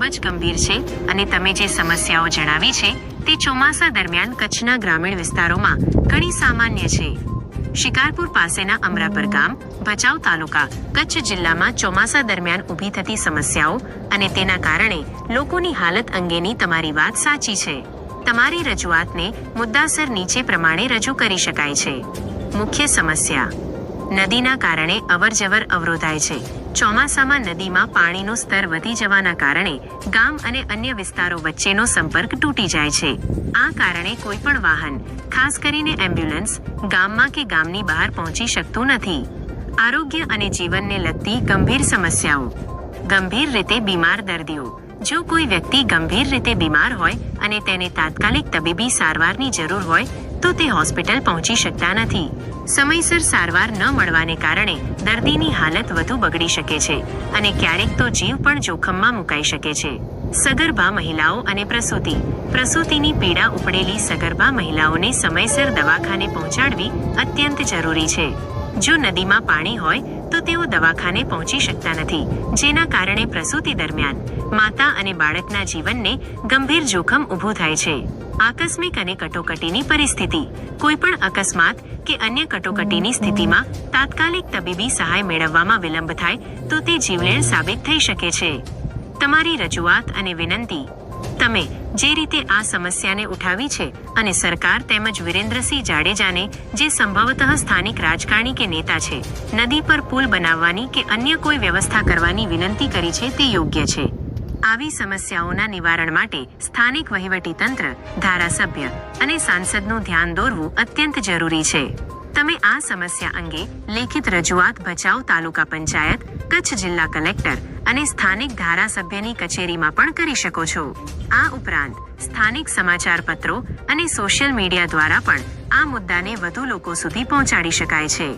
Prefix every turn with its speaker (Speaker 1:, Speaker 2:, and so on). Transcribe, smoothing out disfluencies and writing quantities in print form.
Speaker 1: જ ગંભીર છે અને તમે જે સમસ્યાઓ જણાવી છે તે ચોમાસા દરમિયાન કચ્છના ગ્રામીણ વિસ્તારોમાં ઘણી સામાન્ય છે. શિકારપુર પાસેના અમરાપર ગામ, ભચાઉ તાલુકા, કચ્છ જિલ્લામાં ચોમાસા દરમિયાન ઊભી થતી સમસ્યાઓ અને તેના કારણે લોકોની હાલત અંગેની તમારી વાત સાચી છે. તમારી રજૂઆતને મુદ્દાસર નીચે પ્રમાણે રજૂ કરી શકાય છે. મુખ્ય સમસ્યા: નદીના કારણે અવરજવર અવરોધાય છે. ચોમાસામાં નદીમાં પાણીનું સ્તર વધી જવાના કારણે ગામ અને અન્ય વિસ્તારો વચ્ચેનો સંપર્ક તૂટી જાય છે. આ કારણે કોઈ પણ વાહન, ખાસ કરીને એમ્બ્યુલન્સ, ગામમાં કે ગામની બહાર પહોંચી શકતું નથી. આરોગ્ય અને જીવનને લગતી ગંભીર સમસ્યાઓ: ગંભીર રીતે બીમાર દર્દીઓ: જો કોઈ વ્યક્તિ ગંભીર રીતે બીમાર હોય અને તેને તાત્કાલિક તબીબી સારવારની જરૂર હોય તો તે હોસ્પિટલ પહોંચી શકતા નથી. સમયસર સારવાર ન મળવાને કારણે દર્દીની હાલત વધુ બગડી શકે છે અને ક્યારેક તો જીવ પણ જોખમમાં મુકાઈ શકે છે. સગર્ભા મહિલાઓ અને પ્રસૂતિ: પ્રસૂતિની પીડા ઉપડેલી સગર્ભા મહિલાઓને સમયસર દવાખાને પહોંચાડવી અત્યંત જરૂરી છે. જો નદીમાં પાણી હોય તો તેઓ દવાખાને પહોંચી શકતા નથી, જેના કારણે પ્રસૂતિ દરમિયાન માતા અને બાળકના જીવનને ગંભીર જોખમ ઊભું થાય છે. આકસ્મિક અને કટોકટીની પરિસ્થિતિ: કોઈપણ અકસ્માત કે અન્ય કટોકટીની સ્થિતિમાં તાત્કાલિક તબીબી સહાય મેળવવામાં વિલંબ થાય તો તે જીવલેણ સાબિત થઈ શકે છે. તમારી રજૂઆત અને વિનંતી: તમે જે રીતે આ સમસ્યાને ઉઠાવી છે અને સરકાર તેમજ વિરેન્દ્રસિંહ જાડેજાને, જે સંભવતઃ સ્થાનિક રાજકારણી કે નેતા છે, નદી પર પુલ બનાવવાની કે અન્ય કોઈ વ્યવસ્થા કરવાની વિનંતી કરી છે તે યોગ્ય છે. આવી સમસ્યાઓના નિવારણ માટે સ્થાનિક વહીવટીતંત્ર, ધારાસભ્ય અને સાંસદનું ધ્યાન દોરવું અત્યંત જરૂરી છે. તમે આ સમસ્યા અંગે લેખિત રજૂઆત ભચાઉ તાલુકા પંચાયત, કચ્છ જિલ્લા કલેક્ટર અને સ્થાનિક ધારાસભ્યની કચેરીમાં પણ કરી શકો છો. આ ઉપરાંત સ્થાનિક સમાચાર પત્રો અને સોશિયલ મીડિયા દ્વારા પણ આ મુદ્દાને વધુ લોકો સુધી પહોંચાડી શકાય છે.